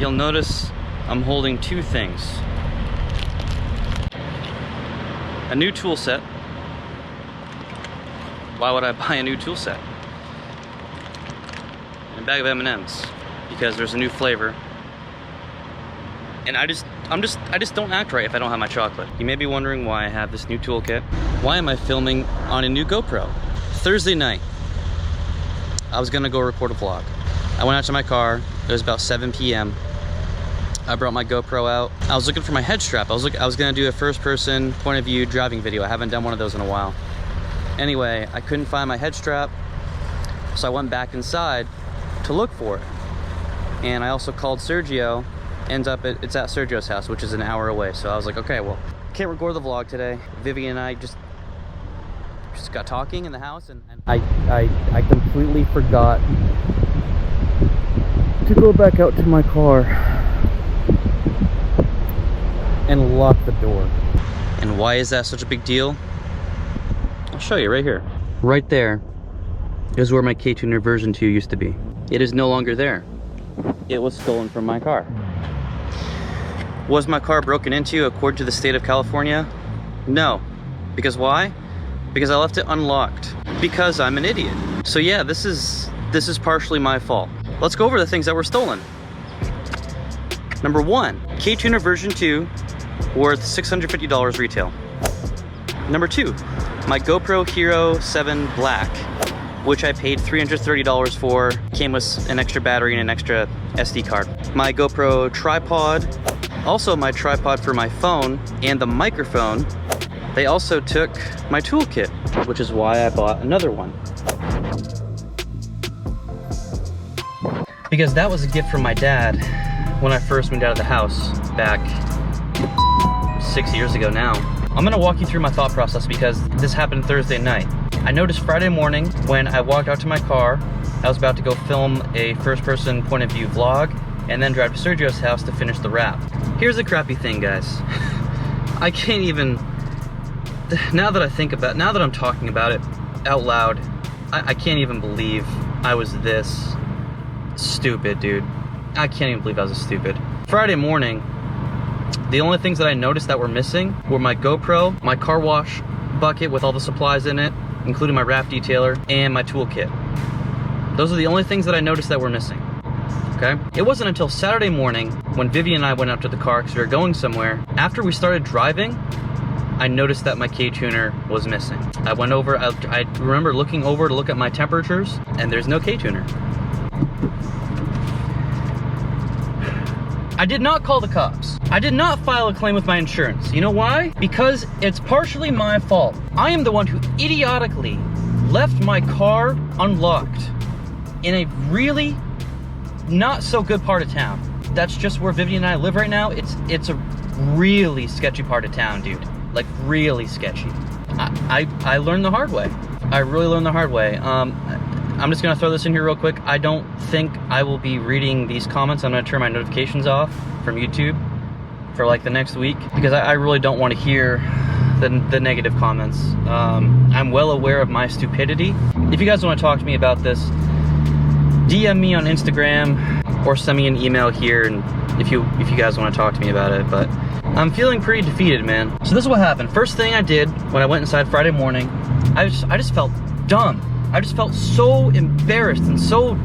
you'll notice I'm holding two things. A new tool set. Why would I buy a new tool set? And a bag of M&Ms, because there's a new flavor. And I just don't act right if I don't have my chocolate. You may be wondering why I have this new toolkit. Why am I filming on a new GoPro? Thursday night, I was gonna go record a vlog. I went out to my car, it was about 7 p.m. I brought my GoPro out. I was looking for my head strap. I was gonna do a first person point of view driving video. I haven't done one of those in a while. Anyway, I couldn't find my head strap, so I went back inside to look for it. And I also called Sergio. Ends up, it's at Sergio's house, which is an hour away. So I was like, okay, well, can't record the vlog today. Vivian and I just got talking in the house, and I completely forgot to go back out to my car and lock the door. And why is that such a big deal? I'll show you right here. Right there is where my Ktuner version 2 used to be. It is no longer there. It was stolen from my car. Was my car broken into according to the state of California? No. Because why? Because I left it unlocked. Because I'm an idiot. So yeah, this is partially my fault. Let's go over the things that were stolen. Number 1, Ktuner version 2, worth $650 retail. Number 2, my GoPro Hero 7 Black, which I paid $330 for, came with an extra battery and an extra SD card. My GoPro tripod, also my tripod for my phone, and the microphone. They also took my toolkit, which is why I bought another one. Because that was a gift from my dad when I first moved out of the house back 6 years ago now. I'm gonna walk you through my thought process because this happened Thursday night. I noticed Friday morning when I walked out to my car, I was about to go film a first-person point of view vlog and then drive to Sergio's house to finish the wrap. Here's the crappy thing, guys. I can't even, now that I'm talking about it out loud, I can't even believe I was this stupid, dude. I can't even believe I was this stupid. Friday morning, the only things that I noticed that were missing were my GoPro, my car wash bucket with all the supplies in it, including my wrap detailer, and my toolkit. Those are the only things that I noticed that were missing, okay? It wasn't until Saturday morning when Vivian and I went out to the car because we were going somewhere. After we started driving, I noticed that my Ktuner was missing. I went over, I remember looking over to look at my temperatures, and there's no Ktuner. I did not call the cops. I did not file a claim with my insurance. You know why? Because it's partially my fault. I am the one who idiotically left my car unlocked in a really not so good part of town. That's just where Vivian and I live right now. It's a really sketchy part of town, dude. Like, really sketchy. I learned the hard way. I really learned the hard way. I'm just gonna throw this in here real quick. I don't think I will be reading these comments. I'm gonna turn my notifications off from YouTube for like the next week because I really don't want to hear the negative comments. I'm well aware of my stupidity. If you guys want to talk to me about this, DM me on Instagram or send me an email here, and if you guys want to talk to me about it. But I'm feeling pretty defeated, man. So this is what happened. First thing I did when I went inside Friday morning, I just felt dumb. I just felt so embarrassed and so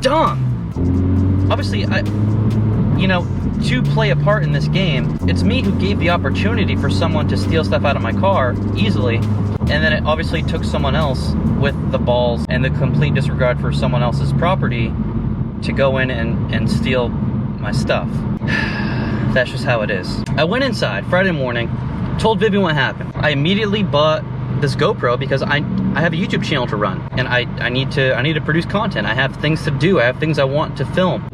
dumb. Obviously, to play a part in this game, it's me who gave the opportunity for someone to steal stuff out of my car easily, and then it obviously took someone else with the balls and the complete disregard for someone else's property to go in and steal my stuff. That's just how it is. I went inside Friday morning, told Vivian what happened. I immediately bought this GoPro because I have a YouTube channel to run, and I need to produce content. I have things to do. I have things I want to film.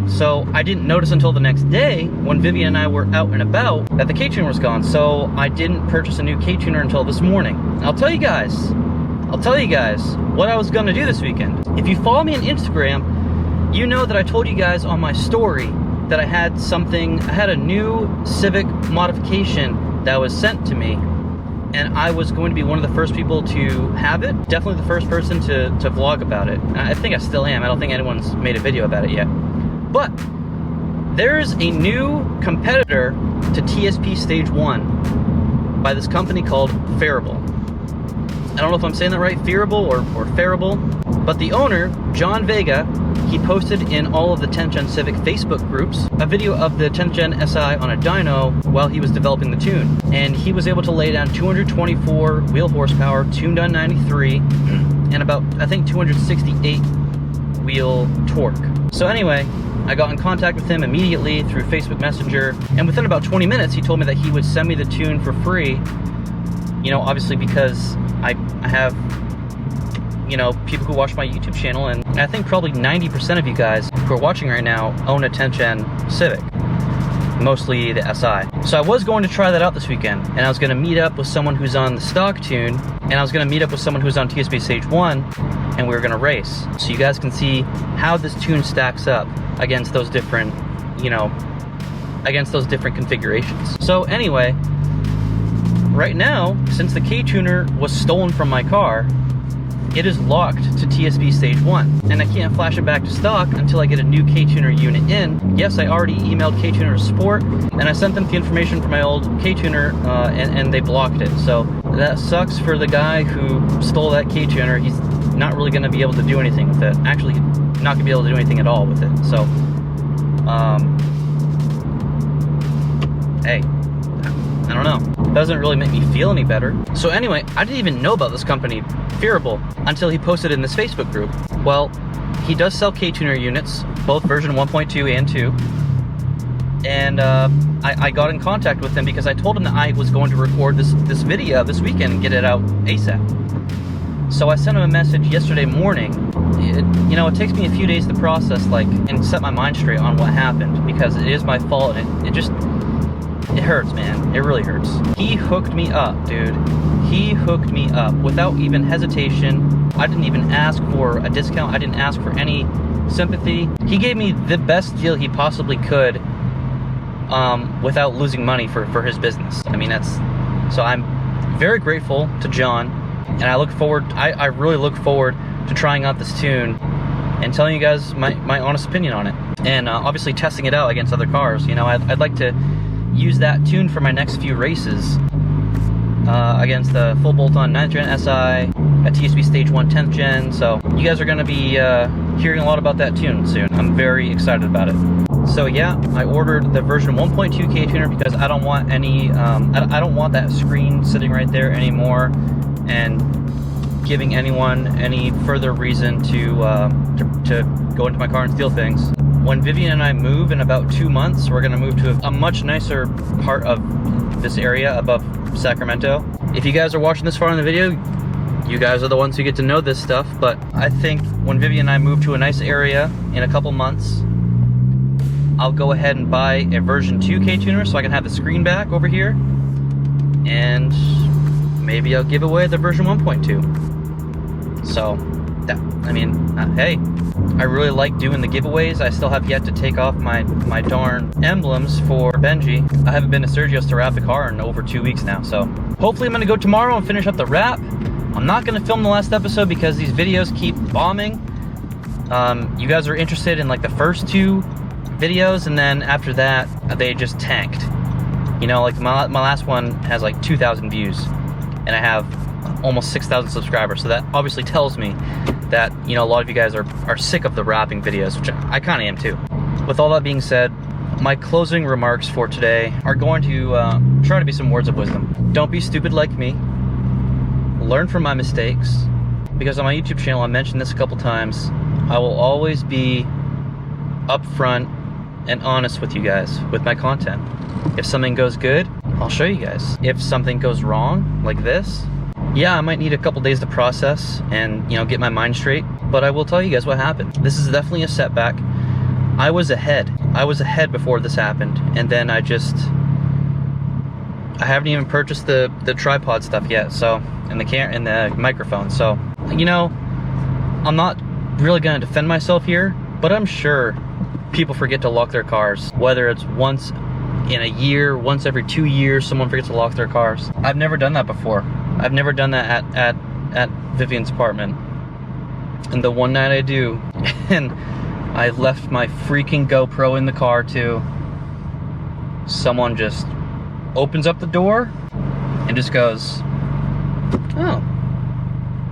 So I didn't notice until the next day when Vivian and I were out and about that the Ktuner was gone. So I didn't purchase a new Ktuner until this morning. I'll tell you guys what I was gonna do this weekend. If you follow me on Instagram, you know that I told you guys on my story that I had a new Civic modification that was sent to me, and I was going to be one of the first people to have it. Definitely the first person to vlog about it. I think I still am. I don't think anyone's made a video about it yet. But there's a new competitor to TSP Stage 1 by this company called Fairable. I don't know if I'm saying that right, Fearable or Fairable, but the owner, John Vega, he posted in all of the 10th Gen Civic Facebook groups a video of the 10th Gen SI on a dyno while he was developing the tune. And he was able to lay down 224 wheel horsepower, tuned on 93, and about, I think, 268 wheel torque. So anyway, I got in contact with him immediately through Facebook Messenger, and within about 20 minutes, he told me that he would send me the tune for free. You know, obviously because I have, you know, people who watch my YouTube channel, and I think probably 90% of you guys who are watching right now own a 10th Gen Civic, mostly the SI. So I was going to try that out this weekend, and I was going to meet up with someone who's on the stock tune, and I was going to meet up with someone who's on TSP Stage 1, and we were going to race. So you guys can see how this tune stacks up against those different, you know, against those different configurations. So anyway, right now, since the Ktuner was stolen from my car, it is locked to TSP Stage 1, and I can't flash it back to stock until I get a new Ktuner unit in. Yes, I already emailed Ktuner support, and I sent them the information for my old Ktuner, and they blocked it. So that sucks for the guy who stole that Ktuner. He's not really going to be able to do anything with it. Actually, not going to be able to do anything at all with it. So, hey, I don't know. Doesn't really make me feel any better. So anyway, I didn't even know about this company, Fearable, until he posted in this Facebook group. Well, he does sell Ktuner units, both version 1.2 and 2. And I got in contact with him because I told him that I was going to record this video this weekend and get it out ASAP. So I sent him a message yesterday morning. You know, it takes me a few days to process, like, and set my mind straight on what happened, because it is my fault, and it hurts, man. It really hurts. He hooked me up, dude. He hooked me up without even hesitation. I didn't even ask for a discount. I didn't ask for any sympathy. He gave me the best deal he possibly could, without losing money for his business. I mean, so I'm very grateful to John, and I really look forward to trying out this tune and telling you guys my honest opinion on it. And obviously testing it out against other cars. You know, I'd like to use that tune for my next few races against the full bolt-on 9th Gen SI, at TSP Stage 1 10th Gen. So you guys are going to be hearing a lot about that tune soon. I'm very excited about it. So yeah, I ordered the version 1.2 Ktuner because I don't want any, I don't want that screen sitting right there anymore and giving anyone any further reason to go into my car and steal things. When Vivian and I move in about 2 months, we're gonna move to a much nicer part of this area above Sacramento. If you guys are watching this far in the video, you guys are the ones who get to know this stuff, but I think when Vivian and I move to a nice area in a couple months, I'll go ahead and buy a version 2 Ktuner so I can have the screen back over here, and maybe I'll give away the version 1.2. So, that, I mean, hey, I really like doing the giveaways. I still have yet to take off my darn emblems for Benji. I haven't been to Sergio's to wrap the car in over 2 weeks now, so hopefully I'm gonna go tomorrow and finish up the wrap. I'm not gonna film the last episode because these videos keep bombing. You guys are interested in like the first 2 videos, and then after that, they just tanked. You know, like my last one has like 2,000 views, and I have almost 6,000 subscribers, so that obviously tells me that, you know, a lot of you guys are sick of the rapping videos, which I kind of am too. With all that being said, my closing remarks for today are going to try to be some words of wisdom. Don't be stupid like me. Learn from my mistakes, because on my YouTube channel, I mentioned this a couple times, I will always be upfront and honest with you guys with my content. If something goes good, I'll show you guys. If something goes wrong, like this, yeah, I might need a couple days to process and, you know, get my mind straight, but I will tell you guys what happened. This is definitely a setback. I was ahead before this happened, and then I haven't even purchased the tripod stuff yet, so, and the microphone, so, you know, I'm not really gonna defend myself here, but I'm sure people forget to lock their cars, whether it's once in a year, once every 2 years, someone forgets to lock their cars. I've never done that before. I've never done that at Vivian's apartment. And the one night I do, and I left my freaking GoPro in the car too. Someone just opens up the door and just goes, oh,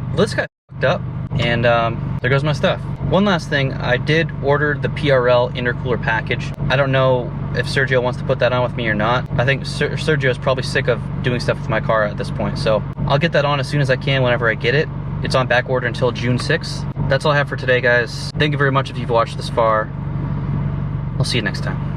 well, this guy fucked up. And there goes my stuff. One last thing, I did order the PRL intercooler package. I don't know if Sergio wants to put that on with me or not. I think Sergio is probably sick of doing stuff with my car at this point. So I'll get that on as soon as I can whenever I get it. It's on back order until June 6th. That's all I have for today, guys. Thank you very much if you've watched this far. I'll see you next time.